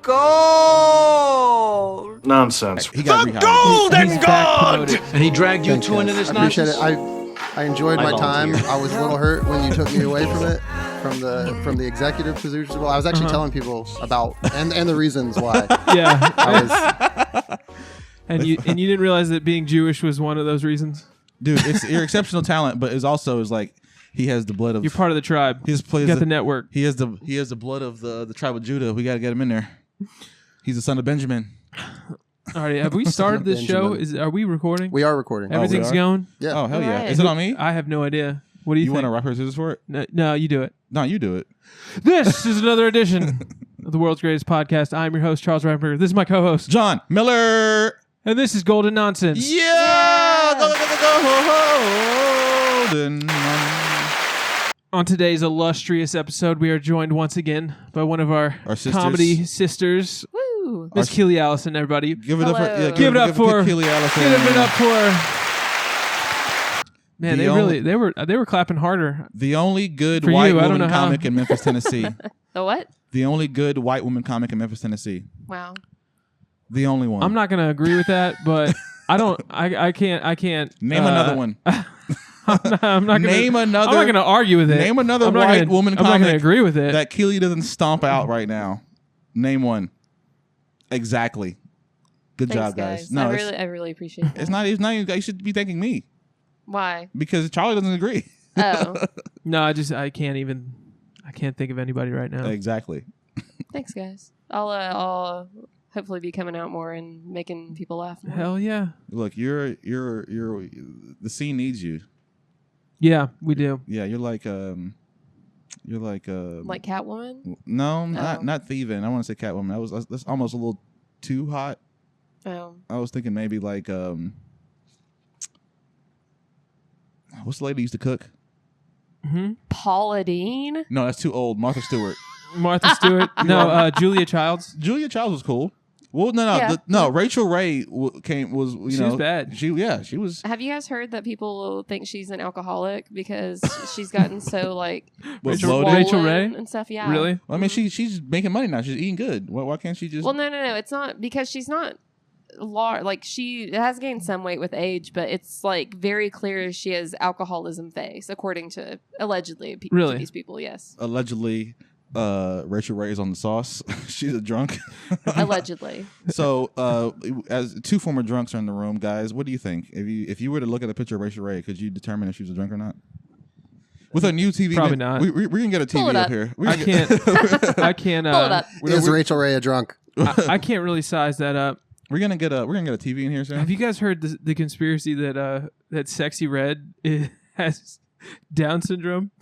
gold. Nonsense. He got the rehired. golden god. And he dragged you two into this I appreciate nonsense? it. I enjoyed my time. volunteer. I was a little hurt when you took me away from it, from the executive position. Well, I was actually telling people about and the reasons why. Yeah. I was, And you didn't realize that being Jewish was one of those reasons? Dude, you're exceptional talent, but it's also like he has the blood of. You're part of the tribe. His You got the network. He has the blood of the tribe of Judah. We got to get him in there. He's the son of Benjamin. All right, have we started this show? Benjamin. Are we recording? we are recording. Everything's are? going? Yeah. Oh hell yeah! Right. Is it on me? I have no idea. What do you You think? want to rock paper scissors for it? No, you do it. No, you do it. This is another edition of the world's greatest podcast. I'm your host, Charles Rapper. This is my co-host, John Miller. and this is Golden Nonsense. Yeah. Golden. On today's illustrious episode, we are joined once again by one of our sisters. comedy sisters, Woo! Miss Keely Allison. Everybody, Give it up for Hello. give it up for Keely Allison. Give it up for. Man, The they were clapping harder. The only good For white you, I don't woman know how. comic in Memphis, Tennessee. The what? The only good white woman comic in Memphis, Tennessee. Wow. The only one. I'm not going to agree with that, but I don't. I can't. Name another one. I'm not gonna, Name another. I'm not going to argue with it. Name another I'm not white gonna- woman I'm not going comic to agree with it. that Keely doesn't stomp out right now. Name one. Exactly. Good Thanks, job, guys. guys. No, I really appreciate that. it's not. It's not. You should be thanking me Why? because Charlie doesn't agree. Oh, No, I can't think of anybody right now. Exactly. thanks, guys. I'll hopefully be coming out more and making people laugh more. Hell yeah. Look, you're. The scene needs you. Yeah, we do. Yeah, you're like. Like Catwoman? No, Oh. not thieving. I want to say Catwoman. That's almost a little too hot. Oh. I was thinking maybe like what's the lady who used to cook? Paula Deen? No, that's too old. Martha Stewart. Martha Stewart. No, Julia Childs. Julia Childs was cool. Well, no. Yeah. Rachel Ray was She was bad. She was. Have you guys heard that people think she's an alcoholic because she's gotten so like What, Rachel- bloated? Rachel Ray? and stuff? Yeah. Really? I mean, she's making money now. She's eating good. Why can't she just? Well, no. It's not because she's not like she has gained some weight with age, but it's like very clear she has alcoholism face, according to allegedly Really? to these people. Yes, Allegedly, Rachel Ray is on the sauce. She's a drunk. allegedly. So, as two former drunks are in the room, guys, what do you think? If you were to look at a picture of Rachel Ray, could you determine if she was a drunk or not? With a new TV, Probably not. We can get a Pull TV it up up. here. I can't. I can't. Pull it up. Is Rachel Ray a drunk? I can't really size that up. We're gonna get a TV in here soon. Have you guys heard the conspiracy that Sexy Red has Down syndrome?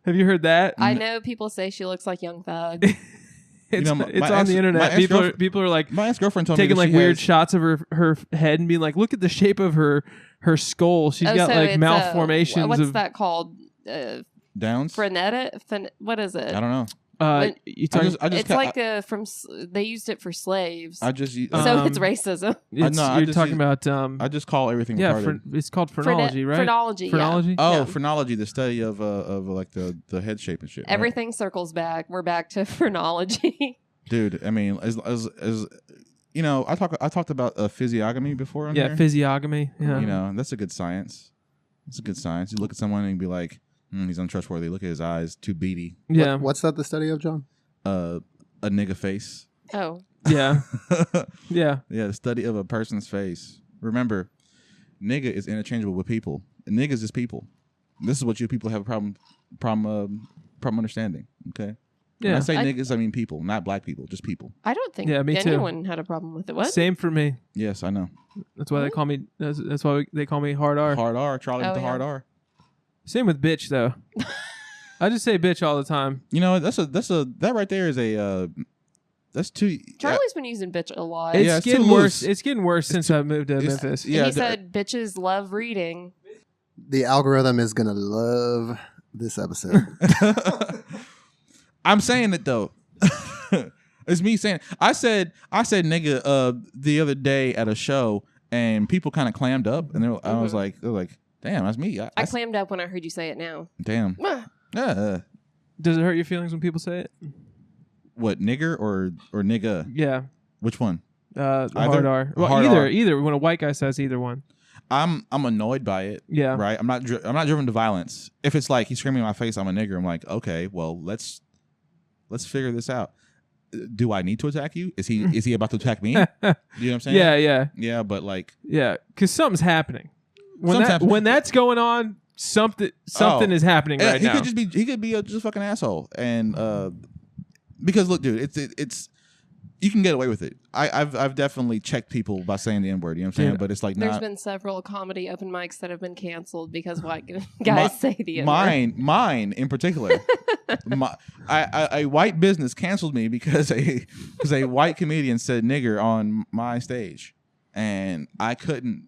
Have you heard that? I know people say she looks like Young Thug. It's my on ex- the my internet. ex-girlfriend- People are like My ex-girlfriend told me taking that like she weird has- shots of her head and being like, look at the shape of her skull. She's got so like it's, malformations what's of. that called? Downs. What is it? I don't know. You talking, It's like they used it for slaves. I just so it's racism. I you're just talking use- about I just call everything yeah. retarded. It's called phrenology, right? Phrenology. Yeah. Phrenology. Oh, Yeah. phrenology, the study of like the head shape and shit. right? Everything circles back. We're back to phrenology. Dude. I mean, as you know, I talked about physiognomy before. On Yeah, here. physiognomy. Yeah. You know, that's a good science. It's a good science. You look at someone and be like, he's untrustworthy. Look at his eyes, too beady. Yeah. What's that the study of, John? A nigga face. Oh, Yeah. Yeah. Yeah, the study of a person's face. Remember, nigga is interchangeable with people. Niggas is people. This is what you people have a problem understanding. Okay. When Yeah. I say niggas, I mean people, not black people, just people. I don't think Yeah, me too. anyone had a problem with it. What? Same for me. Yes, I know. That's why they call me. That's why they call me hard R. Hard R, Charlie with the yeah. hard R. Same with bitch though. I just say bitch all the time. You know, that right there is a that's too. Charlie's been using bitch a lot. It's Yeah, it's getting too worse. loose. It's getting worse since I moved to Memphis. And yeah, he said bitches love reading. The algorithm is gonna love this episode. I'm saying it though. It's me saying. I said nigga the other day at a show, and people kind of clammed up, and I was like, they're like, damn, that's me. I clammed up when I heard you say it now. Damn. Ah. Yeah. Does it hurt your feelings when people say it? What, nigger or nigga? Yeah. Which one? The Either? hard R. Well, Hard R. either. When a white guy says either one. I'm annoyed by it. Yeah. Right. I'm not driven to violence. If it's like he's screaming in my face, I'm a nigger. I'm like, okay, well, let's figure this out. Do I need to attack you? Is he about to attack me? You know what I'm saying? Yeah. But like, because something's happening. Something's happening. When that's going on, something is happening right now. He could be just a fucking asshole, and because look, dude, it's you can get away with it. I've definitely checked people by saying the N-word, you know what I'm saying? Yeah. But it's like There's not been several comedy open mics that have been canceled because white guys say the N-word. mine in particular. A white business canceled me because a white comedian said nigger on my stage, and I couldn't.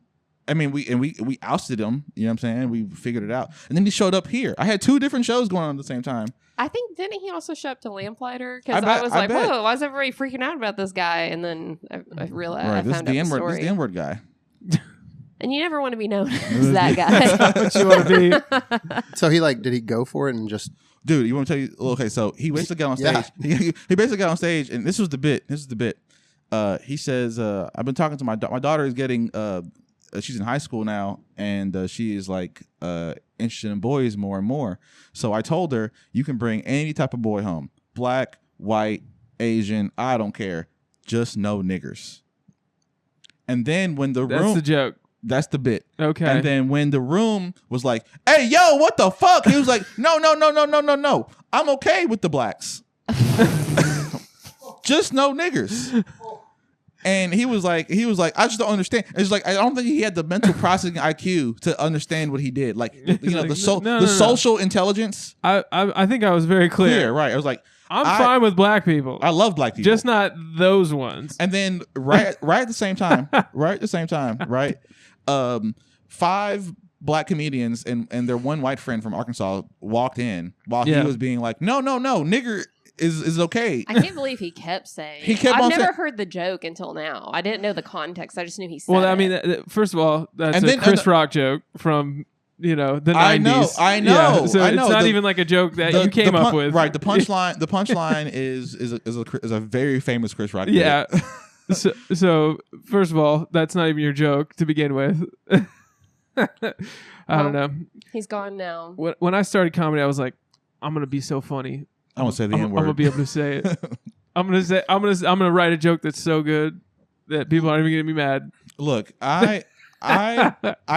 I mean, we ousted him. You know what I'm saying? We figured it out, and then he showed up here. I had 2 different shows going on at the same time. I think, didn't he also show up to Lamplighter? Because I I was I like, bet. whoa, why is everybody freaking out about this guy? And then I realized Right, I this is found the out the N-word. This story. is the N-word guy. And you never want to be known as that guy. What you want to be? So did he go for it and just? Dude, you want to tell you? Okay, so he basically got on stage. Yeah. He basically got on stage, and this is the bit. He says, "I've been talking to my daughter is getting she's in high school now, and she is like interested in boys more and more. So I told her you can bring any type of boy home, black, white, Asian, I don't care, just no niggers." And then when the That's room, the joke. that's the bit. Okay. And then when the room was like, "Hey, yo, what the fuck?" He was like, No. I'm okay with the blacks. Just no niggers. And he was like, I just don't understand. It's like, I don't think he had the mental processing IQ to understand what he did. Like, you know, like, the social intelligence. I think I was very clear. Right. I was like, I'm fine with black people. I love black people. Just not those ones. And then right at the same time, right? 5 black comedians and their one white friend from Arkansas walked in while he was being like, no, nigger is okay. I can't believe he kept saying. I've never heard the joke until now. I didn't know the context. I just knew he said. Well, I it. mean, first of all, that's a Chris Rock joke from the 90s. I know. Yeah, so I know. it's not even like a joke that you came up with. Right. The punchline is a very famous Chris Rock. Yeah. So first of all, that's not even your joke to begin with. I don't know. He's gone now. When I started comedy, I was like, I'm gonna be so funny. I won't say the I'm N-word. gonna be able to say it. I'm gonna write a joke that's so good that people aren't even gonna be mad. Look, I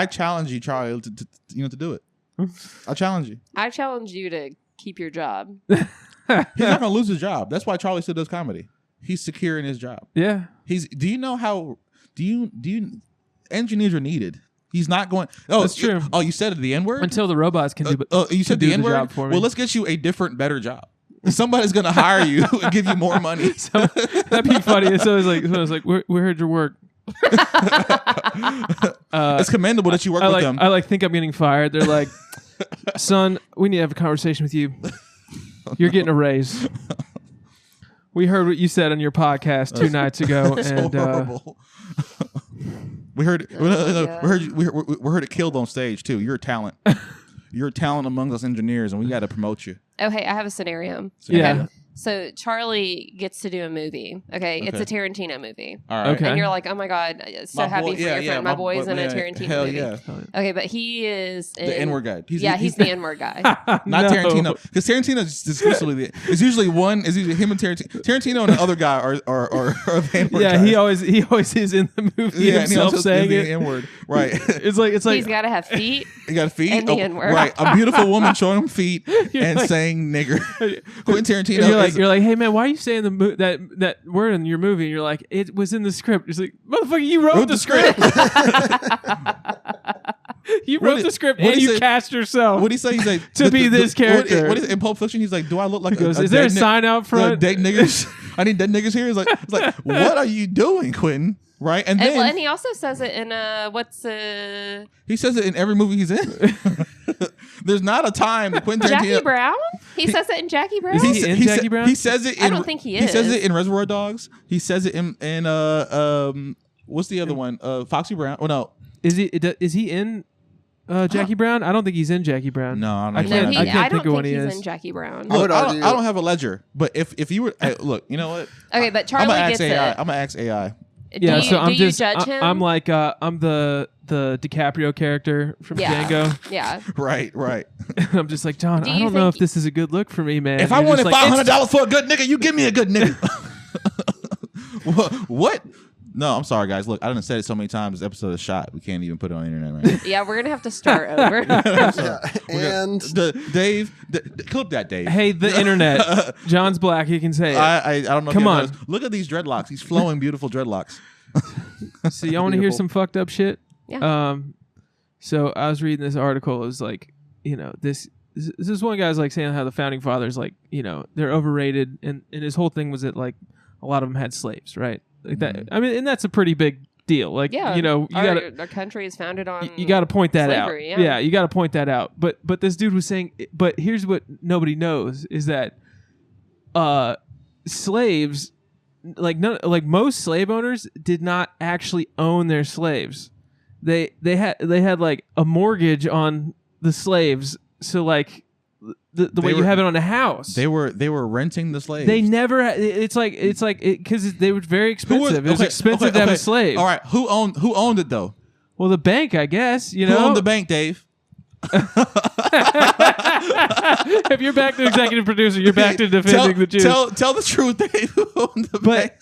challenge you, Charlie, to do it. I challenge you. I challenge you to keep your job. He's not gonna lose his job. That's why Charlie still does comedy. He's secure in his job. Yeah. Do you engineers are needed? He's not going. Oh, that's true. Oh, you said the N-word? Until the robots can do. You said the N-word? job for me. Well, let's get you a different, better job. Somebody's gonna hire you and give you more money. So, that'd be funny. So I was like, we heard your work. It's commendable that you work with them. I think I'm getting fired. They're like, son, we need to have a conversation with you. You're getting a raise. We heard what you said on your podcast 2 nights ago, and horrible. We heard we heard it killed on stage too. You're a talent. You're a talent among us engineers, and we got to promote you. Oh, hey, I have a scenario. Yeah. Okay. So Charlie gets to do a movie. Okay, it's a Tarantino movie. All right. Okay. And you're like, oh my God, so happy for your friend. My boy's in a Tarantino hell movie. Yeah. Okay, but he is in, The N-word guy. He's the N-word guy. Not Tarantino, because Tarantino is exclusively it's usually him and Tarantino. Tarantino and the other guy are the N-word yeah, guys. he always is in the movie himself saying the it. N-word. Right. It's like He's got to have feet. You got feet And the N-word. Right. A beautiful woman showing him feet and like- saying nigger. Quentin Tarantino. You're like, hey man, why are you saying that word in your movie? And you're like, it was in the script. It's like, motherfucker, you wrote the script. You wrote the script and you cast yourself. What did he say? He's like to be this character. What is in Pulp Fiction? He's like, do I look like? He goes, is there a sign out front? Dead niggers. I need dead niggers here. It's like, what are you doing, Quentin? Right, and then And he also says it in he says it in every movie he's in. There's not a time that Quentin Tarantino. Jackie Brown? He says it in Jackie Brown? Is he in Jackie Brown? He says it. I don't think he is. He says it in Reservoir Dogs. He says it in what's the other one? Foxy Brown. Oh no, Is he in Jackie Brown? I don't think he's in Jackie Brown. No, I don't I know. can't- No, I can't I don't think of when think he he's is. in Jackie Brown. I Look, would I argue- don't have a ledger, but if you were look, you know what? Okay, but I'm Charlie gonna gets ask AI. it. I'm gonna ask AI. Yeah, do you, so I'm do just you judge him? I'm like I'm the DiCaprio character from Yeah. Django. Yeah. Right. I'm just like, John, Do I you don't know if think- this is a good look for me, man. If I You're wanted just like, $500 for a good nigga, you give me a good nigga. What? No, I'm sorry, guys. Look, I done said it so many times. This episode is shot. We can't even put it on the internet, man. Yeah, we're gonna have to start over. Yeah. And Dave, clip that, Dave. Hey, the internet. John's black. He can say it. I don't know. if Come you on. noticed. Look at these dreadlocks. These flowing, beautiful dreadlocks. So y'all want to hear Beautiful. some fucked up shit? Yeah. So I was reading this article. It was like, this is one guy's like saying how the founding fathers, like, they're overrated, and his whole thing was that like a lot of them had slaves, right? Like that. I mean, and that's a pretty big deal. Like, Yeah. you gotta our country is founded on. you got to point that slavery, out. yeah. You got to point that out. But this dude was saying, but here's what nobody knows is that slaves, like most slave owners did not actually own their slaves. They had like a mortgage on the slaves. So like the way you were- have it on a house. They were renting the slaves. They never. It's like because they were very expensive. It was expensive to have a slave. All right, who owned it though? Well, the bank, I guess. Who owned the bank, Dave? If you're back to executive producer, you're back to defending the Jews. Tell the truth, Dave. Who owned the bank?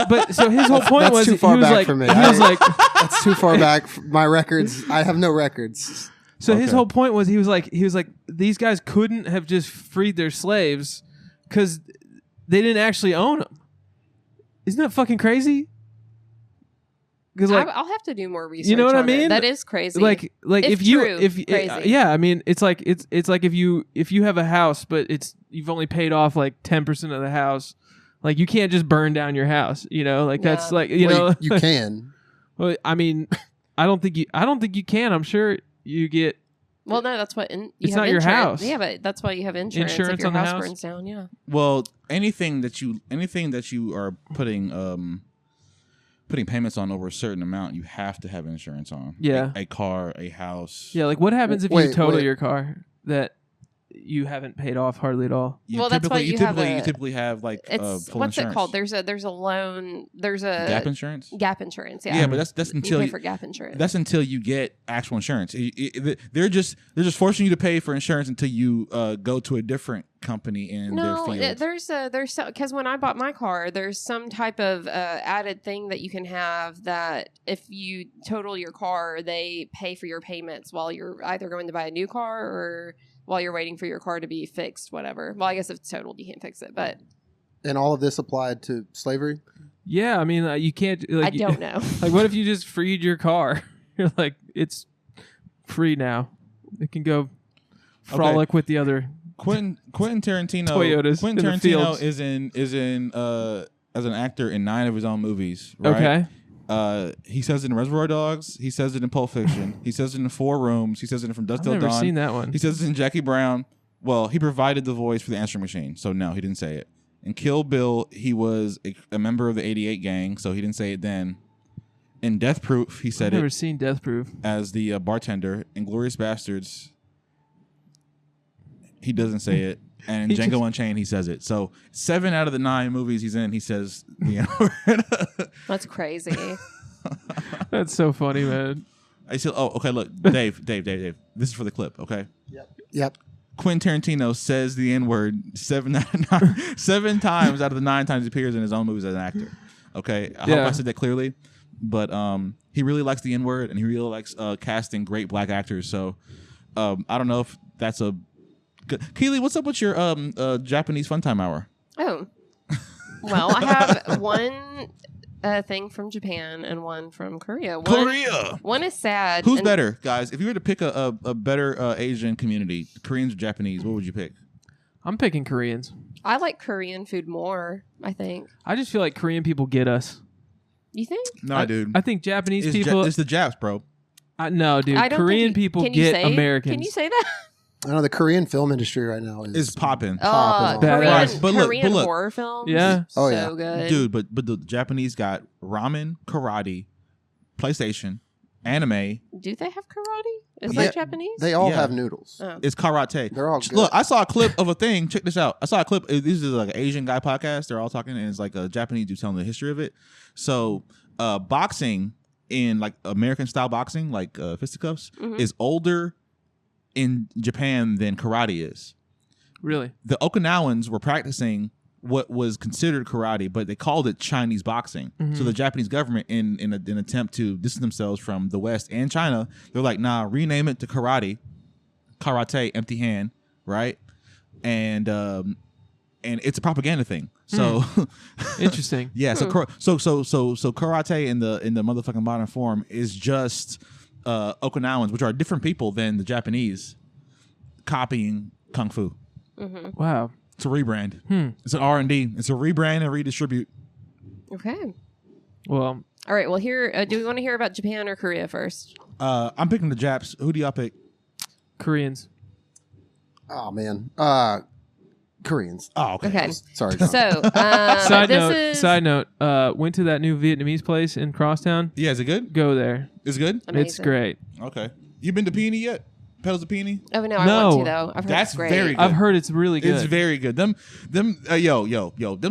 But so his whole point That's was too far he was back like for me. he was like that's too far back. My records. I have no records. so his Okay. whole point was he was like these guys couldn't have just freed their slaves because they didn't actually own them. Isn't that fucking crazy? Because like I'll have to do more research. you know what I on it. mean? That is crazy. like If if you true, crazy. yeah, I mean it's like if you have a house but you've only paid off like 10% of the house, like you can't just burn down your house, like that's Yeah. like you know Well, you can. well, I mean I don't think you can. I'm sure you get Well, no, that's what you It's have not your insurance. house. Yeah, but that's why you have insurance. Insurance if your on the house house? burns down, yeah. Well, anything that you are putting payments on over a certain amount, you have to have insurance on. Yeah. a car, a house. yeah. Like what happens if you Wait, total wait. your car that you haven't paid off hardly at all? Well, that's why you have a- typically have like It's full what's insurance. it called? There's a loan. There's a Gap insurance. Gap insurance. Yeah, Yeah, but that's you until pay you, for gap insurance. that's until you get actual insurance. They're just forcing you to pay for insurance until you go to a different company in their no, field. there's because when I bought my car, there's some type of added thing that you can have that if you total your car, they pay for your payments while you're either going to buy a new car or while you're waiting for your car to be fixed, whatever. Well, I guess if it's totaled, you can't fix it, but And all of this applied to slavery. Yeah, I mean you can't. Like, I don't know. Like what if you just freed your car? You're like it's free now. It can go frolic with the other. Quentin Tarantino. Toyotas Quentin in the Tarantino fields. is in as an actor in 9 of his own movies. Right? Okay. He says it in Reservoir Dogs. He says it in Pulp Fiction. He says it in 4 Rooms. He says it in From Dusk I've Till never Dawn. seen that one. He says it in Jackie Brown. Well, he provided the voice for the answering machine, so no, he didn't say it. In Kill Bill, he was a member of the 88 gang, so he didn't say it then. In Death Proof, he I've said never it seen Death Proof. as the bartender. In Glorious Bastards, he doesn't say it. And in He Django just- Unchained, he says it. So 7 out of the 9 movies he's in, he says the N-word. That's crazy. That's so funny, man. I said, oh, okay, look, Dave. This is for the clip, okay? Yep. Quentin Tarantino says the N-word 7 times out of the 9 times he appears in his own movies as an actor. Okay? I hope Yeah. I said that clearly. But he really likes the N-word, and he really likes casting great black actors. So I don't know if that's a good... Keely, what's up with your Japanese fun time hour? Oh, well, I have one thing from Japan and one from Korea. One is sad. Who's and- better, guys? If you were to pick a better Asian community, Koreans or Japanese, what would you pick? I'm picking Koreans. I like Korean food more, I think. I just feel like Korean people get us. You think? No, dude. I think Japanese It's people. it's the Japs, bro. No, dude. I don't Korean think people can you get say, Americans. Can you say that? I know the Korean film industry right now It's is popping. Pop is Badass. Korean, Right, but look, Korean but look. horror films. Yeah. Oh, so yeah. good. Dude, but the Japanese got ramen, karate, PlayStation, anime. Do they have karate? Is Yeah, that Japanese? They all Yeah. have noodles. Oh. It's karate. They're all good. Look, I saw a clip of a thing. Check this out. I saw a clip. This is like an Asian guy podcast. They're all talking, and it's like a Japanese dude telling the history of it. So, boxing in like American style boxing, like fisticuffs, is older in Japan than karate is. Really? The Okinawans were practicing what was considered karate, but they called it Chinese boxing. So the Japanese government, in an attempt to distance themselves from the West and China, they're like, nah, rename it to karate, empty hand, right? And it's a propaganda thing. So Interesting. yeah, so karate in the motherfucking modern form is just Okinawans, which are different people than the Japanese, copying kung fu. Wow. It's a rebrand. It's an R&D. It's a rebrand and redistribute. Okay. Well, All right. Well, here, do we want to hear about Japan or Korea first? I'm picking the Japs. Who do y'all pick? Koreans. Oh man, Koreans. Oh, okay. Okay. Sorry. John. So, Side note. Went to that new Vietnamese place in Crosstown. Yeah, is it good? Go there. It's good? Amazing. It's great. Okay. You been to Peony yet? Petals of Peony? Oh no, I No. want to though. I've heard That's it's great. very good. I've heard it's really good. It's very good. Them them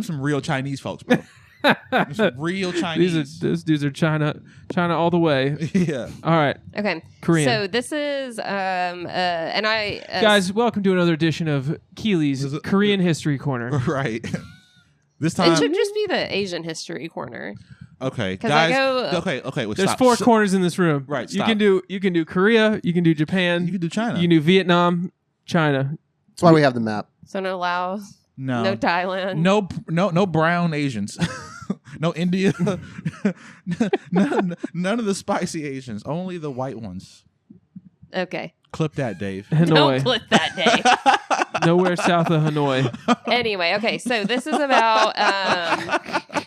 some real Chinese folks, bro. Them some real Chinese. Those dudes are China all the way. Yeah. All right, Okay. Korean. So this is and I guys, welcome to another edition of Keely's Korean History Corner. Right. This It time. should just be the Asian history corner. Okay. 'Cause I Guys. go- Okay. Well, There's stop. four corners in this room. Right, You stop. can do Korea. You can do Japan. You can do China. You can do Vietnam, China. That's why we have the map. So no Laos, No. no Thailand. No brown Asians. No India. none of the spicy Asians. Only the white ones. Okay. Clip that, Dave. Don't Hanoi. clip that day. Nowhere south of Hanoi. Anyway, okay. So this is about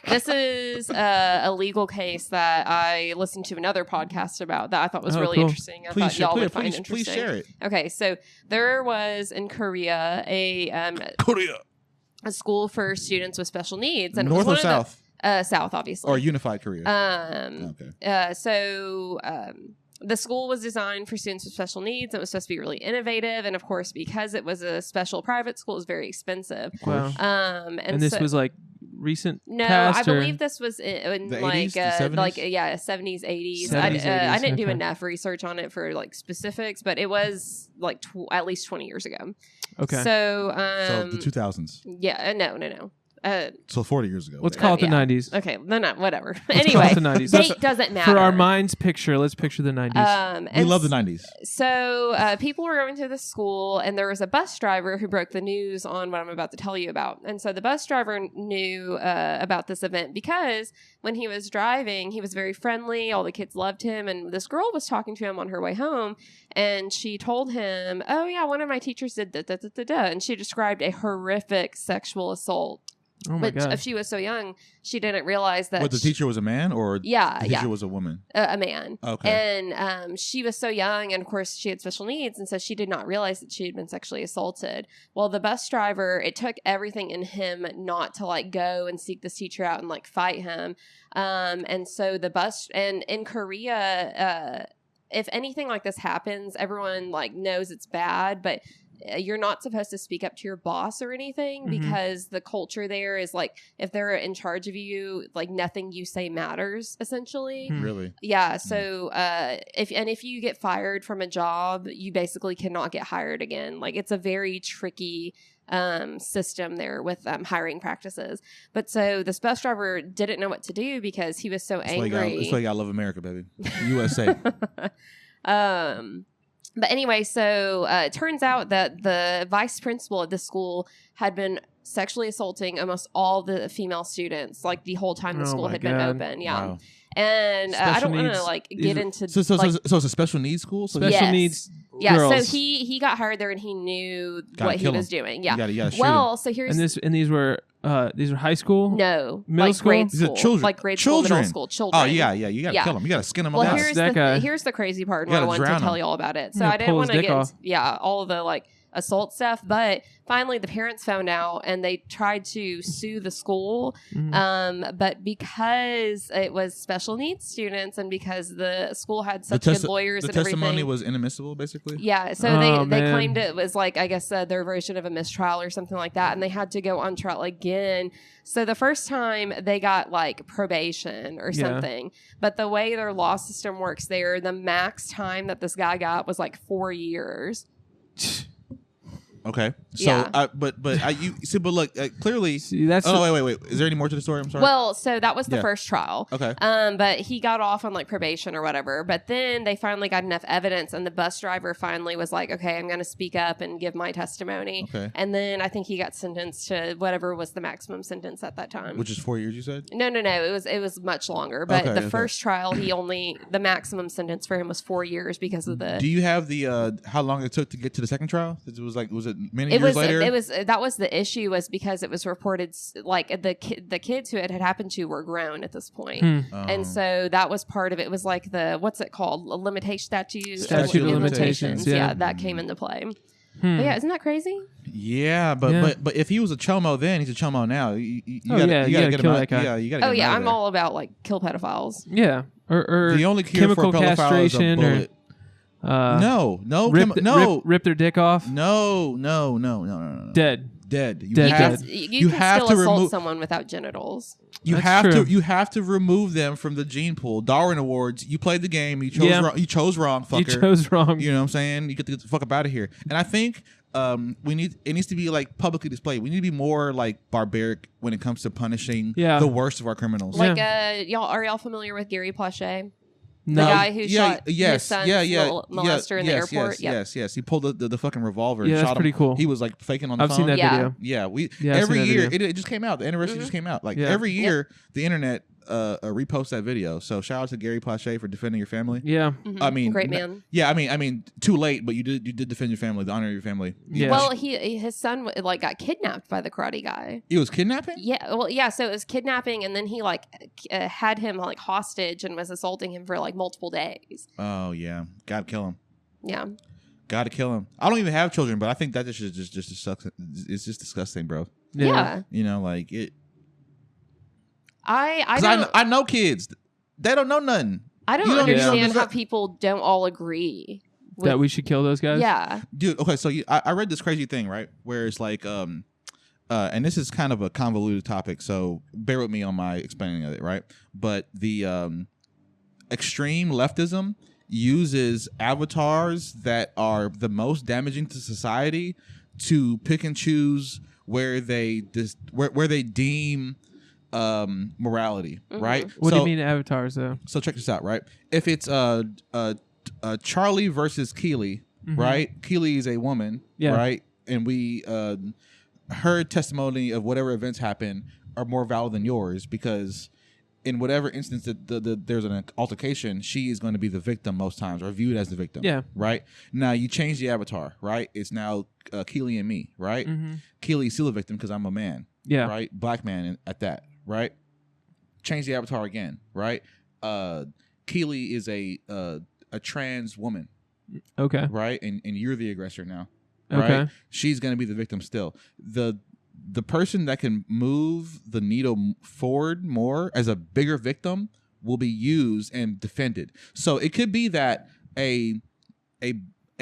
this is a legal case that I listened to another podcast about that I thought was Oh, really cool. interesting. I thought y'all would find interesting. Please share it. Okay, so there was in Korea Korea. a school for students with special needs, and it North was or one of South? South, obviously. Or Unified Korea. Okay. The school was designed for students with special needs. It was supposed to be really innovative, and of course, because it was a special private school, it was very expensive. Wow. And this so, was like recent. no, past, I or- believe this was in The like 80s, the 70s? like 70s, 80s. 70s, I 80s, didn't do okay. enough research on it for like specifics, but it was like at least 20 years ago. Okay. So, So the 2000s. yeah, no. So 40 years ago. Let's call it the yeah. 90s. Okay, then not whatever. Let's Anyway, call it the 90s. date doesn't matter. For our mind's picture, let's picture the 90s. We and love the 90s. So people were going to the school, and there was a bus driver who broke the news on what I'm about to tell you about. And so the bus driver knew about this event because when he was driving, he was very friendly. All the kids loved him, and this girl was talking to him on her way home, and she told him, "Oh yeah, one of my teachers did da da da da da," and she described a horrific sexual assault. Oh my Which, god. if she was so young, she didn't realize that. What, the teacher was a man or Yeah, the teacher yeah. was a woman? A man. Okay. And she was so young, and of course she had special needs, and so she did not realize that she had been sexually assaulted. Well, the bus driver, it took everything in him not to like go and seek this teacher out and like fight him. And so the bus, and in Korea, if anything like this happens, everyone like knows it's bad, but you're not supposed to speak up to your boss or anything because the culture there is like, if they're in charge of you, like nothing you say matters essentially. Really? Yeah. So if you get fired from a job, you basically cannot get hired again. Like it's a very tricky system there with hiring practices. But so this bus driver didn't know what to do because he was so angry. That's why you gotta love America, baby. USA. But anyway, so it turns out that the vice principal at the school had been sexually assaulting almost all the female students, like the whole time the Oh school my had been God. open. Yeah. Wow. And I Special don't want to needs- like these get are- into So like, it's a special needs school? So Special Yes. needs yeah, girls. so he got hired there and he knew Gotta what he kill was him. doing. Yeah. You gotta shoot Well, so here's and these were high school. no Middle like school? grade These are school, children. like grade school, Children. middle school, children. Oh, yeah. You gotta Yeah. kill them. You gotta skin them Well, alive. here's that guy. here's the crazy part. You And I gotta wanted to drown tell him. you all about it. So Yeah, I didn't pull want his to dick get off. all of the like assault stuff. But finally, the parents found out and they tried to sue the school. But because it was special needs students and because the school had such good lawyers the and everything. The testimony was inadmissible, basically? Yeah. So they claimed it was like, I guess, their version of a mistrial or something like that. And they had to go on trial again. So the first time they got like probation or something. But the way their law system works there, the max time that this guy got was like 4 years. Okay. So, but look, clearly. See, that's wait. Is there any more to the story? I'm sorry. Well, so that was the first trial. Okay. But he got off on like probation or whatever. But then they finally got enough evidence, and the bus driver finally was like, "Okay, I'm going to speak up and give my testimony." Okay. And then I think he got sentenced to whatever was the maximum sentence at that time. Which is 4 years, you said? No. It was much longer. But the first trial, the maximum sentence for him was 4 years because of the. Do you have the how long it took to get to the second trial? Was it many years later? That was the issue, was because it was reported like the kids who it had happened to were grown at this point. And so that was part of it. It was like the, what's it called? A statute of limitations. Yeah, that came into play. But yeah, isn't that crazy? Yeah, but if he was a chomo then, he's a chomo now. You gotta get kill him that guy. Yeah, you gotta. I'm all about like kill pedophiles. Yeah, or the only cure chemical for a pedophile castration is a bullet. Rip their dick off. No. Dead. You can still assault someone without genitals. You have to remove them from the gene pool. Darwin Awards. You played the game. You chose wrong. You chose wrong. Fucker. You chose wrong. You know what I'm saying? You get the fuck up out of here. And I think it needs to be like publicly displayed. We need to be more like barbaric when it comes to punishing the worst of our criminals. Like are y'all familiar with Gary Plache? The guy who shot his son's molester in the airport. Yes. He pulled the fucking revolver. Yeah, and that's shot pretty him. cool. He was like faking on the I've phone. seen that video. Yeah, every year it just came out. The anniversary just came out. Like every year, the internet reposts that video. So shout out to Gary Plache for defending your family. Yeah, I mean, great man. Yeah, I mean, too late, but you did defend your family, the honor of your family. Yeah. Well, his son like got kidnapped by the karate guy. It was kidnapping. Yeah, well, yeah. So it was kidnapping, and then he like had him like hostage and was assaulting him for like multiple days. Oh yeah, gotta kill him. Yeah. Gotta kill him. I don't even have children, but I think that just sucks. It's just disgusting, bro. Yeah. You know, like it. I know kids. They don't know nothing. I don't understand how people don't all agree that we should kill those guys. Yeah, dude. Okay, so I read this crazy thing, right? Where it's like, and this is kind of a convoluted topic, so bear with me on my explaining of it, right? But the extreme leftism uses avatars that are the most damaging to society to pick and choose where they deem morality, right? What do you mean avatars, though? So check this out, right? If it's Charlie versus Keely, right? Keely is a woman, right? And we her testimony of whatever events happen are more valid than yours because in whatever instance that there's an altercation, she is going to be the victim most times or viewed as the victim. Yeah. Right? Now you change the avatar, right? It's now Keely and me, right? Keely's still a victim because I'm a man. Yeah. Right? Black man at that, right? Change the avatar again, right? Keely is a trans woman. Okay. Right? And you're the aggressor now. Okay. Right? She's going to be the victim still. The person that can move the needle forward more as a bigger victim will be used and defended. So it could be that a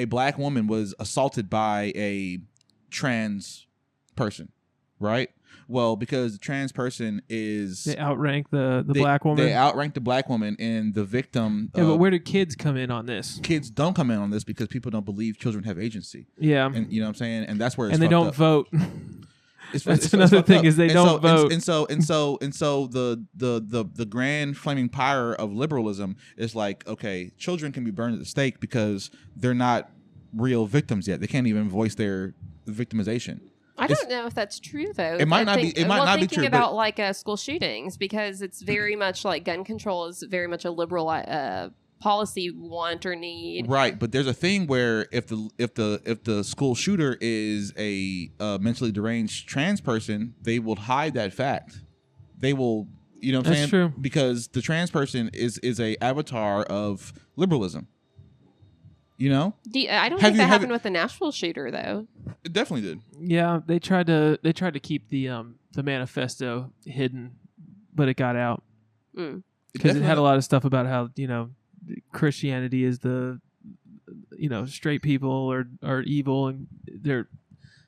black woman was assaulted by a trans person, right? Well, because the trans person is they outrank the black woman. They outrank the black woman and the victim. Yeah, but where do kids come in on this? Kids don't come in on this because people don't believe children have agency. Yeah, and you know what I'm saying, and that's where it's and they don't up. Vote. That's another thing is they don't vote. And so the grand flaming pyre of liberalism is like, okay, children can be burned at the stake because they're not real victims yet. They can't even voice their victimization. I don't know if that's true though. It might not be. It might not be true. Thinking about like school shootings because it's very much like gun control is very much a liberal policy want or need. Right, but there's a thing where if the school shooter is a mentally deranged trans person, they will hide that fact. They will, you know what I'm saying? That's true. Because the trans person is a avatar of liberalism. You know, I don't Have think you- that have happened you- with the Nashville shooter though. it definitely did. Yeah, they tried to keep the manifesto hidden, but it got out Mm. because it had a lot of stuff about how Christianity is the straight people are evil and their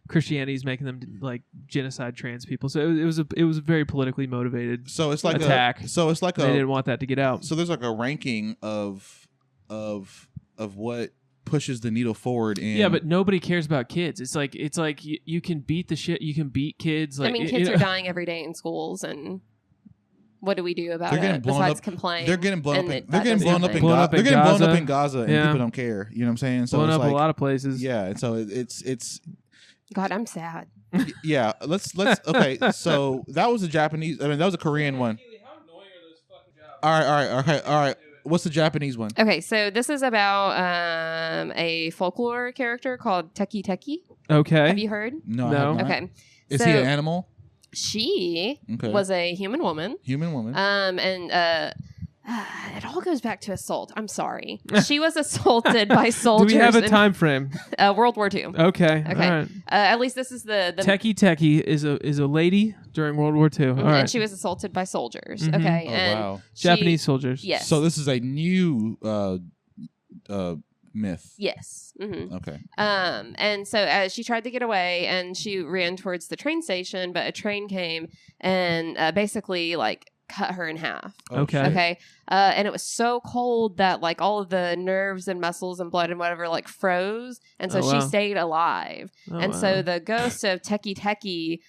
Christianity is making them like genocide trans people. So it was a very politically motivated So it's like attack. they They didn't want that to get out. So there's like a ranking of what pushes the needle forward. In Yeah, but nobody cares about kids. It's like you can beat the shit. You can beat kids. Like I mean, kids are dying every day in schools, and what do we do about They're getting it blown besides up. complain? They're getting blown And up. that They're getting doesn't blown up in happen. Gaza. They're getting blown up Gaza. in Gaza, and Yeah. people don't care. You know what I'm saying? So blown it's up like, a lot of places. yeah, and so it's God, I'm sad. yeah. Let's okay. So that was a Japanese. I mean, that was a Korean one. All right. What's the Japanese one? Okay, so this is about a folklore character called Teke. Okay. Have you heard? No. I No. have not. Okay, Is so he an animal? she Okay. was a human woman. Human woman. And it all goes back to assault. I'm sorry. She was assaulted by Do soldiers we have a in time frame? World War II. Okay. All right. At least this is the Teke is a lady during World War II. All and right. she was assaulted by soldiers. Mhm. Okay, Oh, and wow. she- Japanese soldiers. Yes. So this is a new myth. Yes. hmm Okay. And so she tried to get away, and she ran towards the train station, but a train came and basically like cut her in half. Oh, Okay. shit. Okay. And it was so cold that like all of the nerves and muscles and blood and whatever like froze. And so Oh, she wow. stayed alive. Oh, and wow. so the ghost of Teke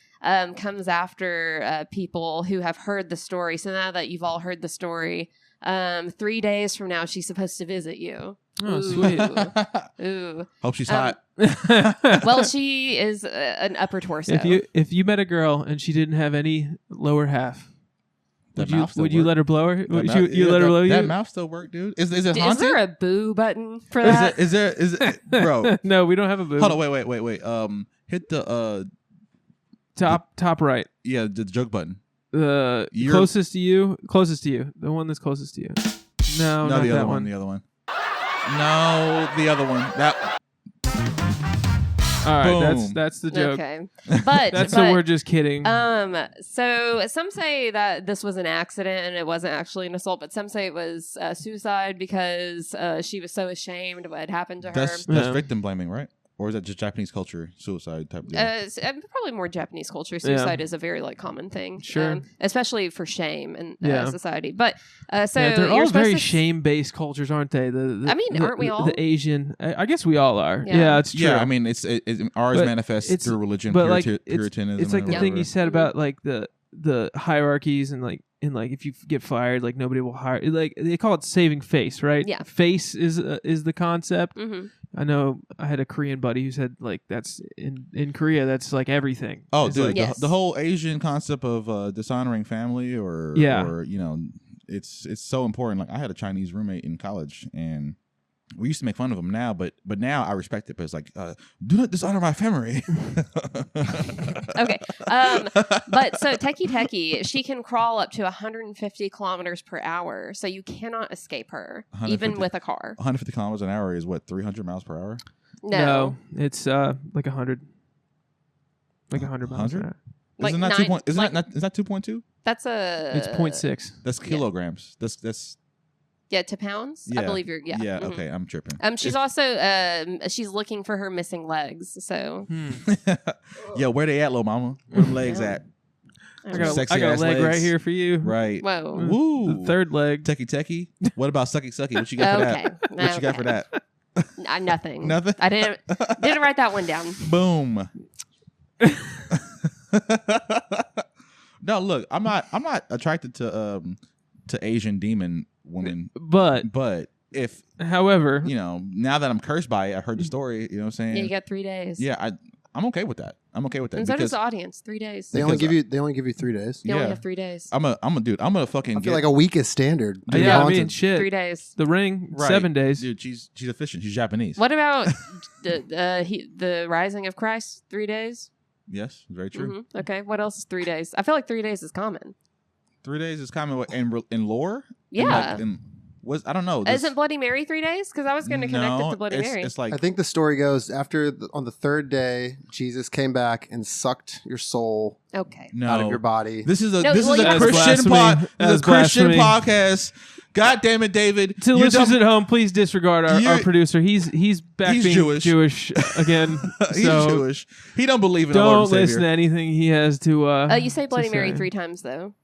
comes after people who have heard the story. So now that you've all heard the story, 3 days from now, she's supposed to visit you. Oh, Ooh. sweet. Ooh. Hope she's Um, hot. Well, she is an upper torso. if you met a girl and she didn't have any lower half, That would you mouth still would you work. let her blow her? That Would mouth- you let her blow you? That mouth still work, dude. Is it Is haunted? there a boo button for that? Is it bro? No, we don't have a boob. Hold on, wait. Hit the Top right. the joke button. The You're- closest to you. The one that's closest to you. No, No, not the that other one. The other one. No, the other one. That. All right, Boom. that's the joke. Okay, but That's but, so we're just kidding. So some say that this was an accident and it wasn't actually an assault, but some say it was suicide because she was so ashamed of what had happened to her. That's Yeah. victim blaming, right? Or is that just Japanese culture suicide type of deal? Probably more Japanese culture. Suicide is a very like common thing, Sure. especially for shame in Yeah. society. But so yeah, they're you're all supposed very to shame-based cultures, aren't they? I mean, aren't we all? The Asian. I guess we all are. Yeah. Yeah, it's true. Yeah, I mean, ours But manifests it's- through religion, but like Puritanism. it's like the or thing you whatever. said about like the hierarchies and like if you get fired, like nobody will hire. Like they call it saving face, right? Yeah. Face is the concept. hmm I know I had a Korean buddy who said like that's in Korea that's like everything. Oh, It's dude, like, Yes. the whole Asian concept of dishonoring family, or it's so important. Like I had a Chinese roommate in college, and we used to make fun of him now, but now I respect it. But it's like, do not dishonor my family. Okay. But so Teke, she can crawl up to 150 kilometers per hour, so you cannot escape her, even 150. with a car. 150 kilometers an hour is what, 300 miles per hour? No. it's like 100. Like 100 miles an 100? hour. Like Isn't that nine- 2 point? Isn't like- that not, is that 2.2? That's a. It's 0.6. That's kilograms. That's Yeah, to pounds. I Yeah. believe you're. Yeah. yeah. Mhm. Okay, I'm tripping. She's also she's looking for her missing legs. So Yo, where they at, little mama? Where them legs Yeah. at? I got Sexy a ass leg legs. right here for you. Right. whoa. Woo. The third leg. Techie. What about sucky? What you got for Okay. that? What you got for Okay. that? Nothing. Nothing? I didn't write that one down. Boom. No, look, I'm not attracted to Asian demon women, But but if however, now that I'm cursed by it, I heard the story. You know what I'm saying? Yeah, you got 3 days. Yeah, I'm okay with that. I'm okay with that And so does because the audience. 3 days. They only Because give you 3 days. You only yeah. have 3 days. I'm a dude. I'm gonna fucking I get feel like a week is standard. to be yeah, I haunted. mean, shit. 3 days. The Ring, right. 7 days. Dude, she's efficient. She's Japanese. What about the Rising of Christ? 3 days. Yes, very true. Mhm. Okay. What else is 3 days? I feel like 3 days is common. 3 days is common in lore. Yeah. I don't know. Isn't Bloody Mary 3 days? Because I was going to connect it to Bloody Mary. It's like I think the story goes on the third day, Jesus came back and sucked your soul Okay. out of your body. This is a No, this well, is a yeah. Christian That's Christian blasphemy. podcast. God damn it, David! To You listeners dumb- at home, please disregard our You're- producer. He's back He's being Jewish. again. He's so Jewish. He don't believe in the Lord don't and Savior. listen to anything he has to. You say Bloody to Mary say. 3 times, though.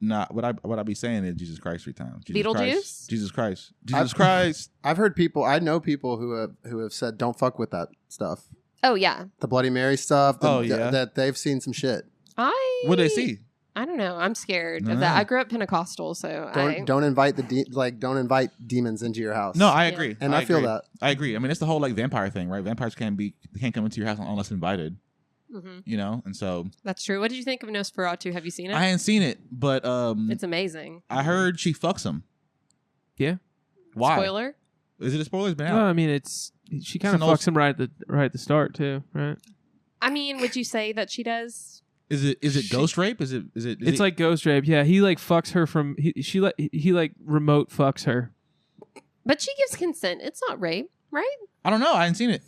Not what I be saying is Jesus Christ 3 times. Jesus Beetlejuice? Christ. Jesus Christ. Jesus Christ. I've heard people. I know people who have said, "Don't fuck with that stuff." Oh, yeah. The Bloody Mary stuff. Yeah. That they've seen some shit. What they see? I don't know. I'm scared No. of that. I grew up Pentecostal, so Don't invite don't invite demons into your house. No, I agree. And I feel agree. that. I agree. I mean, it's the whole like vampire thing, right? Vampires can't come into your house unless invited. You know, and so That's true. What did you think of Nosferatu? Have you seen it? I hadn't seen it, but It's amazing. I heard she fucks him. Yeah. Why? Spoiler? Is it a spoiler? It's been No, out. I mean she kind of an old- fucks him right at the start too, right? I mean, would you say that she does? Is it ghost rape? Is it? It's like ghost rape. Yeah, he like fucks her from he like remote fucks her. But she gives consent. It's not rape, right? I don't know. I hadn't seen it,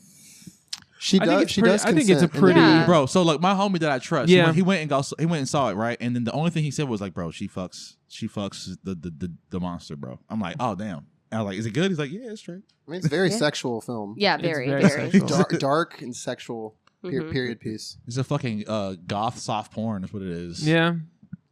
She I think does. it's She pretty- does. I think it's a consent in the pretty- movie. Yeah. bro. So like my homie that I trust, Yeah. he went and saw it, right? And then the only thing he said was like, bro, she fucks the monster, bro. I'm like, oh damn. And I was like, is it good? He's like, yeah, it's straight. I mean, it's a very Yeah. sexual film. Yeah, It's very, very very. sexual. Dark and sexual. Mhm. Period piece. It's a fucking goth soft porn. Is what it is. Yeah,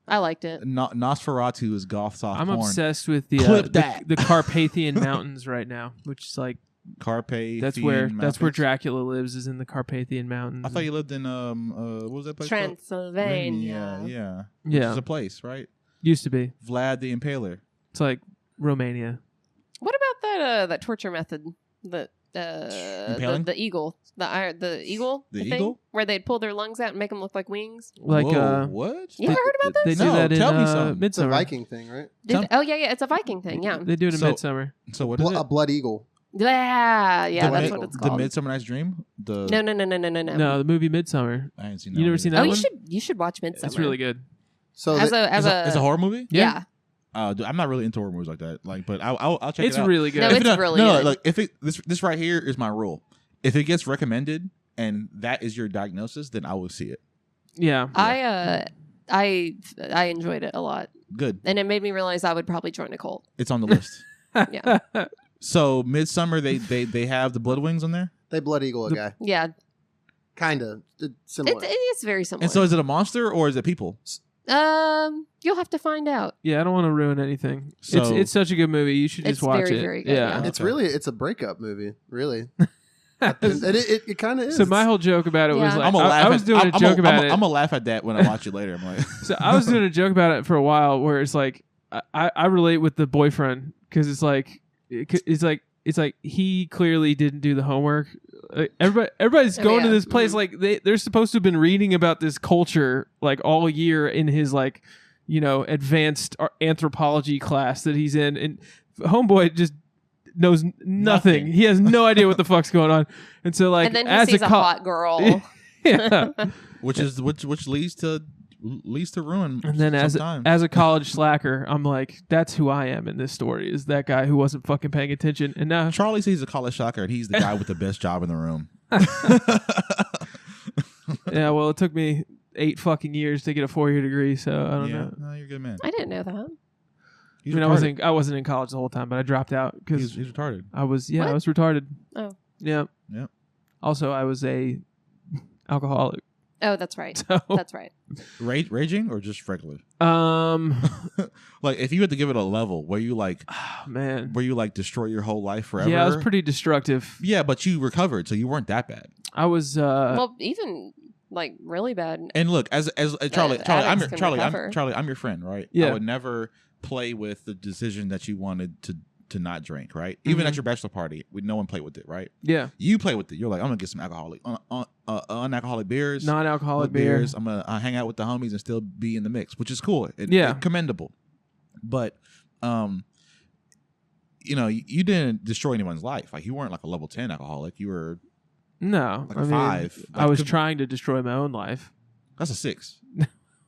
I liked it. Nosferatu is goth soft I'm porn. obsessed with the Clip that. the Carpathian Mountains right now, which is like Carpe. that's where Dracula lives, is in the Carpathian Mountains. I thought you lived in what was that place? called? Transylvania. Yeah. Yeah. It's a place, right? Used to be. Vlad the Impaler. It's like Romania. What about that torture method? Impaling? The eagle. The eagle? The thing? eagle? Where they'd pull their lungs out and make them look like wings? Like Whoa, what? You ever heard about They this? do No, that in tell me something. It's a Midsummer. Viking thing, right? Oh, yeah. It's a Viking thing, yeah. They do it in So- Midsummer. So what is it? A blood eagle. Yeah, The that's Mid- what it's The called. Midsummer Night's Dream. No. No, the movie Midsummer. I haven't seen. You never seen that Oh, one? you should watch Midsummer. It's really good. So As the- It's a horror movie. yeah. Dude, I'm not really into horror movies like that. Like, but I'll check It's it out. really good. No, If it's it- really no, good. like if it this right here is my rule. If it gets recommended and that is your diagnosis, then I will see it. Yeah. I enjoyed it a lot, Good. and it made me realize I would probably join a cult. It's on the list. Yeah, So Midsummer, they have the blood wings on there. they blood eagle a guy. yeah. Kind of similar. It's very similar. And so is it a monster or is it people? You'll have to find out. Yeah, I don't want to ruin anything. So- it's such a good movie. You should just It's watch very, it. very good, yeah. It's Okay. really it's a breakup movie, really. It kind of is. So my whole joke about it was Yeah. like I'm gonna laugh. I was doing a joke about it. I'm gonna laugh at that when I watch it later. I'm like, So I was doing a joke about it for a while, where it's like I relate with the boyfriend because it's like he clearly didn't do the homework. Everybody's Oh, going to yeah. this place like they're supposed to have been reading about this culture like all year in his like advanced anthropology class that he's in, and homeboy just knows nothing. He has no idea what the fuck's going on, and so like And then he as sees a co- hot girl. yeah. which leads to ruin. And then sometimes. as a college slacker, I'm like, that's who I am in this story, is that guy who wasn't fucking paying attention. And now Charlie sees a college shocker, and he's the guy with the best job in the room. yeah, well, it took me 8 fucking years to get a 4-year degree, so I don't know. No, you're a good man. I didn't know that. He's I mean, retarded. I wasn't in college the whole time, but I dropped out because He's retarded. I was What? I was retarded. Oh. Yeah. Yep. Also, I was a alcoholic. Oh, that's right. So That's right. Raging or just regular? um Like if you had to give it a level, where you like man. destroy your whole life forever. Yeah, I was pretty destructive. Yeah, but you recovered, so you weren't that bad. I was Well, even like really bad. And look, as Charlie, addicts can recover. I'm your friend, right? Yeah. I would never play with the decision that you wanted to not drink, right? Even Mhm. at your bachelor party, no one played with it, right? yeah, You play with it. You're like, I'm gonna get some unalcoholic beers, non-alcoholic beer. I'm gonna hang out with the homies and still be in the mix, which is cool. Yeah. Commendable. But, you didn't destroy anyone's life. Like you weren't like a level 10 alcoholic. You were No, like I a mean, 5. I was Like, trying to destroy my own life. That's a 6.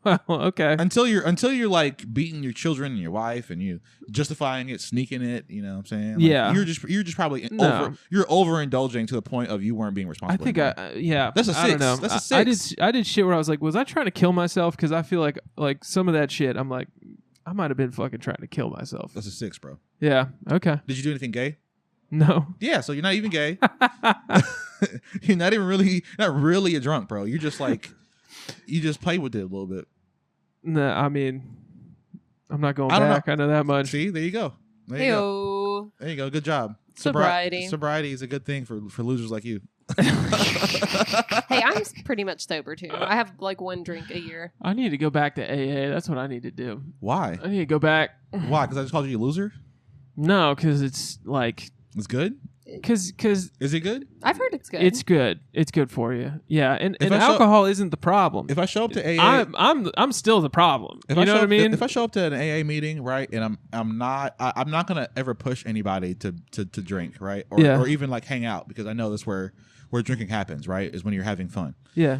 Well, okay. Until you're like beating your children and your wife and you justifying it, sneaking it, you know what I'm saying? Like, Yeah. You're just probably No. you're overindulging to the point of you weren't being I responsible. think anymore. That's a I don't 6. know. That's a 6. I did shit where I was like, was I trying to kill myself? Because I feel like some of that shit, I'm like, I might have been fucking trying to kill myself. That's a 6, bro. Yeah. Okay. Did you do anything gay? No. Yeah, so you're not even gay. You're not really a drunk, bro. You're just like you just play with it a little bit. No, I mean, I'm not going I don't back. know. I know that much. See, there you go. There you go. Ew. There you go. Good job. Sobriety. Sobriety is a good thing for losers like you. Hey, I'm pretty much sober too. I have like 1 drink a year. I need to go back to AA. That's what I need to do. Why? I need to go back. Why? Because I just called you a loser? No, because it's like, It's good? because Is it good? I've heard it's good. it's good. It's good for you. Yeah, and I show- alcohol isn't the problem. If I show up to AA, I'm still the problem. if You I know show what I up- mean? If I show up to an AA meeting, right, and I'm not gonna ever push anybody to drink, right, or even like hang out because I know that's where drinking happens, right, is when you're having fun. Yeah.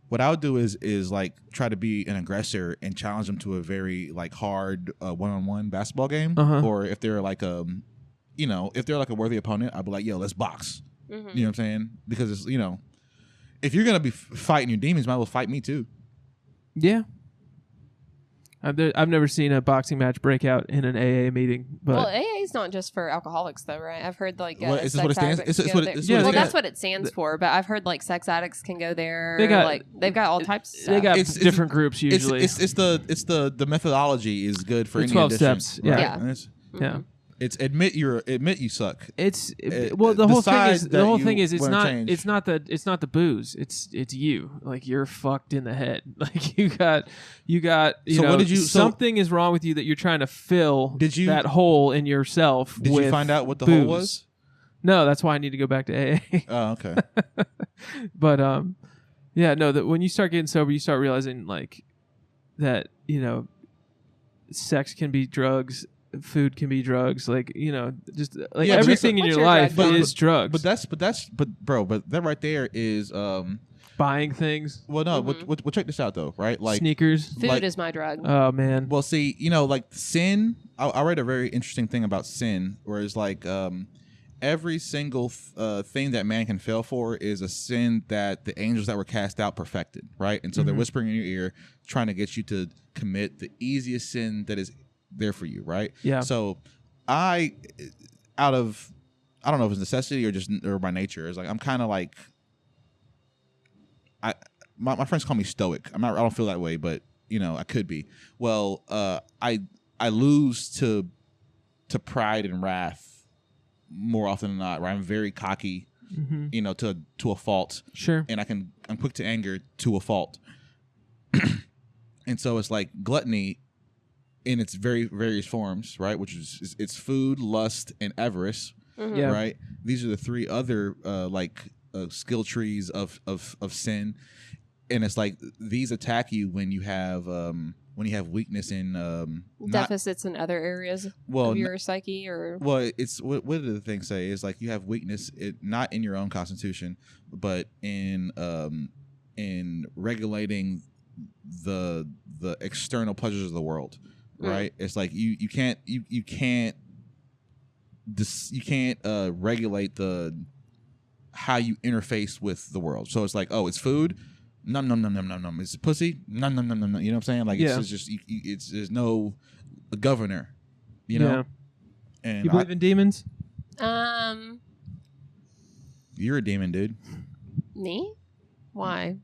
What I would do is like try to be an aggressor and challenge them to a very like hard one-on-one basketball game, Uh-huh. or if they're like if they're like a worthy opponent, I'd be like, yo, let's box. Mhm. You know what I'm saying? Because it's if you're gonna be fighting your demons, might as well fight me too. Yeah. I've never seen a boxing match break out in an AA meeting, but Well, AA is not just for alcoholics, though, right? I've heard like What- is this sex what it stands- addicts it's go what it- there. it's what it Well, stands- that's what it stands for. But I've heard like sex addicts can go there. They got- like they've got all types of stuff. they got It's- different groups usually. It's the methodology is good for The any 12 addiction, steps, right? yeah. And it's, yeah. it's admit you suck. It's well, the whole thing decide is that you it's wanna not change. it's not the booze. It's you. Like you're fucked in the head. Like you got you So know what did you- so- something is wrong with you that you're trying to fill Did you- that hole in yourself. Did with you find out what the booze. hole was? No, that's why I need to go back to AA. Oh, okay. But yeah, no, that when you start getting sober, you start realizing like that, sex can be drugs, food can be drugs, like, just like Yeah, but everything in what's your your life drug? is drugs. But that right there is buying things, well, no, Mhm. well, check this out though, right? Like, sneakers. Food like- is my drug. Oh man. well, see, like sin. I read a very interesting thing about sin, where it's like every single thing that man can fail for is a sin that the angels that were cast out perfected, right? And so they're Mhm. whispering in your ear, trying to get you to commit the easiest sin that is there for you, right? Yeah. So I don't know if it's necessity or by nature, is like I'm kind of like my friends call me stoic. I don't feel that way, but I could be. Well, I lose to pride and wrath more often than not, right? I'm very cocky, Mm-hmm. to a fault, Sure. and I'm quick to anger to a fault. And so it's like gluttony in its very various forms, right? Which is it's food, lust, and avarice, Mhm. Yeah. right? These are the 3 other skill trees of sin, and it's like these attack you when you have weakness in Deficits in other areas of your psyche, or well, it's what did the thing say? Is like you have weakness, not in your own constitution, but in regulating the external pleasures of the world, right? It's like you can't regulate how you interface with the world. So it's like, oh, it's food. Num num num num num num. It's pussy. Num num num num num. You know what I'm saying? Like Yeah. it's just there's no governor. You know. Yeah. And You believe in demons? you're a demon, dude. Me? Why?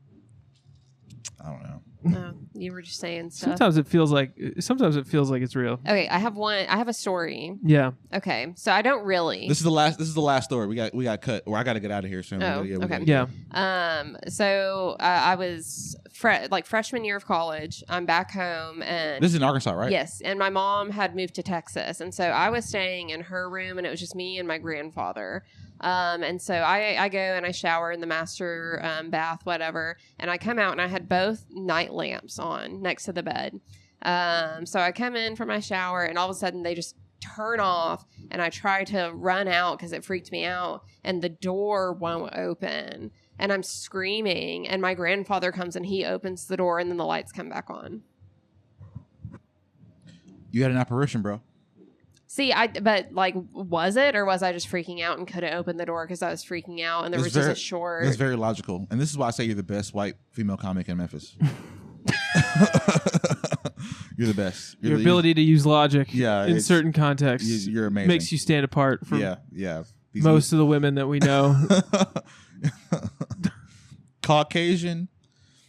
I don't know. You were just saying stuff. Sometimes it feels like it's real. Okay, I have a story. Yeah. Okay, so I don't really. This is the last story. We got cut. Or I got to get out of here soon. Oh, We okay. gotta Yeah. So I was freshman year of college. I'm back home, and This is in Arkansas, right? yes, and my mom had moved to Texas, and so I was staying in her room, and it was just me and my grandfather. And so I go and I shower in the master bath, whatever, and I come out and I had both night lamps on next to the bed. So I come in from my shower, and all of a sudden they just turn off, and I try to run out because it freaked me out, and the door won't open. and I'm screaming, and my grandfather comes and he opens the door, and then the lights come back on. You had an apparition, bro. See, but like, was it, or was I just freaking out and couldn't open the door because I was freaking out, and there was just a short? It's very logical, and this is why I say you're the best white female comic in Memphis. You're the best. Your ability to use logic Yeah, in certain contexts you're amazing. makes you stand apart from yeah. most of the women that we know. Caucasian,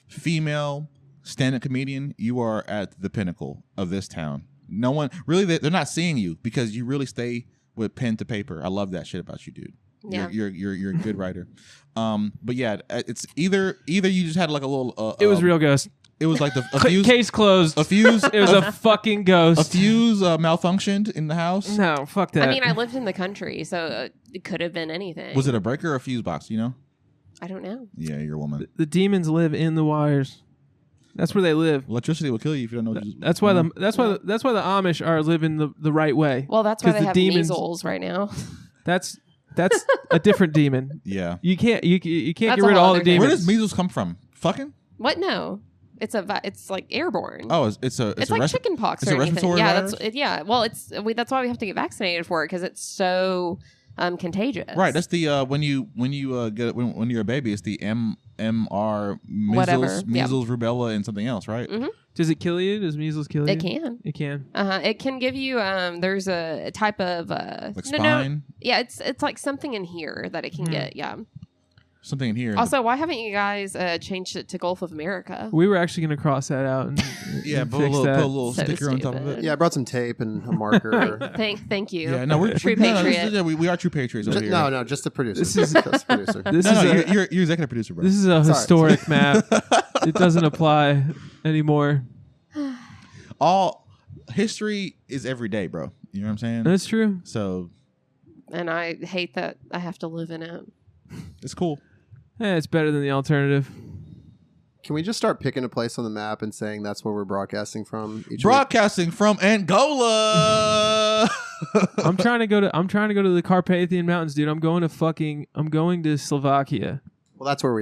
female, stand-up comedian, you are at the pinnacle of this town. No one really, they're not seeing you because you really stay with pen to paper. I love that shit about you, dude. Yeah. You're a good writer. But yeah, it's either you just had like a little. It was real ghost. It was like a fuse. Case closed. A fuse. It was a fucking ghost. A fuse malfunctioned in the house. No, fuck that. I mean, I lived in the country, so it could have been anything. Was it a breaker or a fuse box? You know? I don't know. Yeah, you're a woman. The demons live in the wires. That's where they live. Electricity will kill you if you don't know. That's why the Amish are living the right way. Well, that's why 'Cause they the have demons- measles right now. That's a different demon. Yeah. You can't That's get a rid of whole all the other thing. demons. Where does measles come from? Fucking? What? No, it's like airborne. Oh, it's like chicken pox it's or a anything. respiratory Yeah, virus? yeah. Well, that's why we have to get vaccinated for it because it's so contagious. Right. That's the when you're a baby, it's the MR Whatever. measles, rubella, and something else, right? Mm-hmm. Does it kill you? Does measles kill you? It can. It can. It can give you. There's a type of Like spine, Yeah, it's like something in here that it can get. Yeah. something in here. Also, why haven't you guys changed it to Gulf of America? We were actually going to cross that out and yeah, and put a fix little that. So sticker on top of stupid. it. Yeah, I brought some tape and a marker. Thank you. Yeah, no, we're True no, patriot. we are true patriots over here. No, just the producer. This is- just the producer. This No, is a, you're executive producer, bro. this is a Sorry. historic map. It doesn't apply anymore. All history is every day, bro. You know what I'm saying? That's true. So And I hate that I have to live in it. it's cool. Yeah, it's better than the alternative. Can we just start picking a place on the map and saying that's where we're broadcasting from? Each week? Broadcasting from Angola. I'm trying to go to the Carpathian Mountains, dude. I'm going to Slovakia. Well, that's where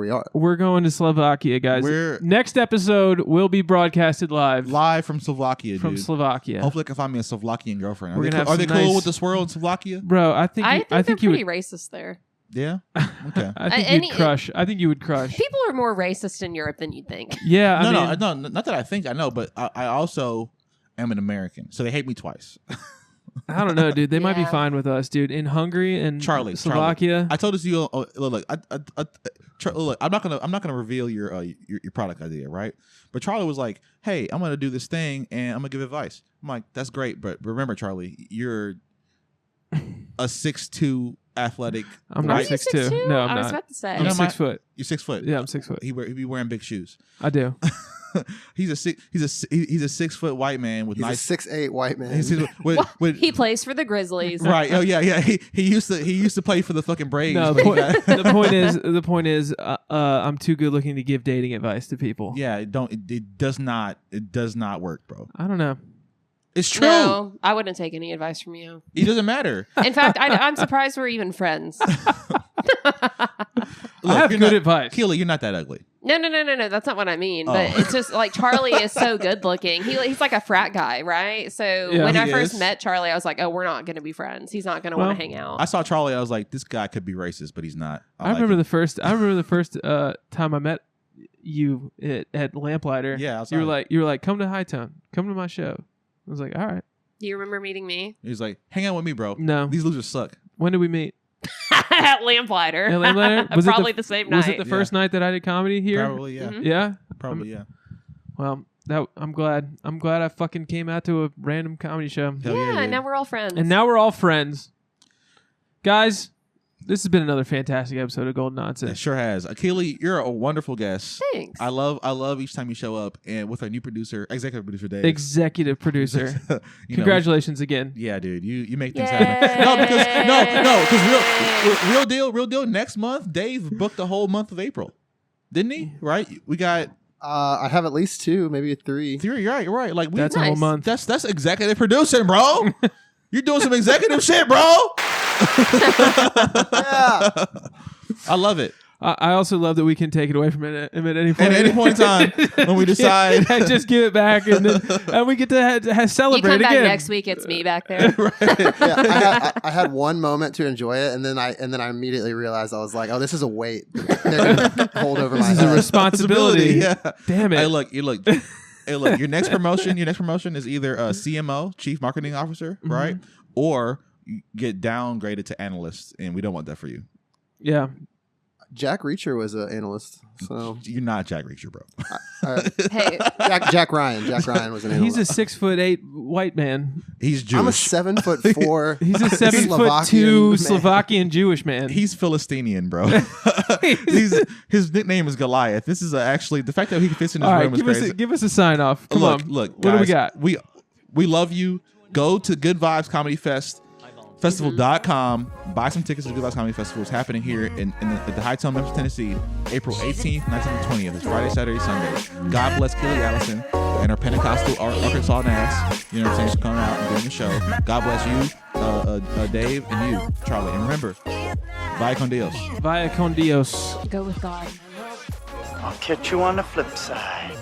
we are. We're going to Slovakia, guys. We're- Next episode will be broadcasted live Live from Slovakia, from dude. Slovakia. Hopefully, I can find me a Slovakian girlfriend. Are We're they, gonna have are they some cool nice- with the swirl in Slovakia? Bro, I think I you think they're would pretty racist there. Yeah. Okay. I think Any- you'd crush. I think you would crush. People are more racist in Europe than you'd think. Yeah, I mean, no, not that I think I know, but I also am an American, so they hate me twice. I don't know, dude. They might be Yeah. fine with us, dude. In Hungary and Slovakia. I told this to you. Look, I'm not gonna reveal your product idea, right? But Charlie was like, "Hey, I'm gonna do this thing and I'm gonna give advice." I'm like, "That's great, but remember, Charlie, you're a 6'2" athletic. I'm Are not you 6'2". 6'2"? No, I'm I was not. about to say. I'm know, 6 foot. You're 6 foot. Yeah, I'm 6 foot. He be wearing big shoes. I do. He's a 6 foot white man with He's nice. a 6'8" white man. He's with, He plays for the Grizzlies. right. Oh yeah. He used to play for the fucking Braves. No, but he got- the point is, I'm too good looking to give dating advice to people. yeah, it does not work, bro. I don't know. It's true. No, I wouldn't take any advice from you. It doesn't matter. In fact, I'm surprised we're even friends. I have you're good not- advice. Keely, you're not that ugly. No. That's not what I mean. But Oh. it's just like Charlie is so good looking. He's like a frat guy, right? So Yeah. when He I first is. met Charlie, I was like, oh, we're not going to be friends. He's not going to Well, want to hang out. I saw Charlie. I was like, this guy could be racist, but he's not. I remember the first time I met you at Lamplighter. Yeah, you were like, come to Hightown, come to my show. I was like, all right. Do you remember meeting me? He's like, hang out with me, bro. No. These losers suck. When did we meet? At Lamplighter. At Lamplighter? Was it Probably the same night. Was it the first night that I did comedy here? Probably, yeah. Mhm. Yeah. Probably, yeah. Well, I'm glad I fucking came out to a random comedy show, Hell yeah, Yeah, dude. now we're all friends. and now we're all friends, guys. This has been another fantastic episode of Golden It Nonsense. sure has. Keely, you're a wonderful guest. Thanks. I love each time you show up, and with our new executive producer Dave. Executive producer. You know, Congratulations again. yeah, dude, you make things Yay. happen. No, because real deal. Next month, Dave booked the whole month of April, didn't he? Right? We got I have at least 2, maybe 3. 3. You're right. Like That's a whole Nice. month. That's executive producing, bro. You're doing some executive shit, bro. Yeah. I love it. I also love that we can take it away from him at any point. At any point in time when we decide. And just give it back, and we get to celebrate You come back again. next week. It's me back there. Yeah, I had one moment to enjoy it, and then I immediately realized I was like, oh, this is a weight they're gonna hold over my This is a head. responsibility. Yeah. Damn it. Hey, look. Hey, look. Your next promotion is either a CMO, Chief Marketing Officer, right, or you get downgraded to analyst, and we don't want that for you. Yeah. Jack Reacher was an analyst, so You're not Jack Reacher, bro. Hey, Jack Ryan. Jack Ryan was an He's analyst. a 6'8" white man. He's Jewish. I'm a 7'4". He's a 7'2" Slovakian man. Slovakian Jewish man. He's Philistinian, bro. His nickname is Goliath. This is actually the fact that he fits in his All room right, is crazy. give us a sign off. Come on. Look, what do we guys, got? We love you. Go to Good Vibes Comedy Fest. Festival.com. Buy some tickets to the Good Vibes Comedy Festival. It's happening here at the Hightone, Memphis, Tennessee, April 18th, 19th, and 20th. It's Friday, Saturday, Sunday. God bless Keely Allison and her Pentecostal Arkansas ass. You know what I'm saying? She's coming out and doing the show. God bless you, Dave, and you, Charlie. And remember, vaya con Dios. Vaya con Dios. go with God. I'll catch you on the flip side.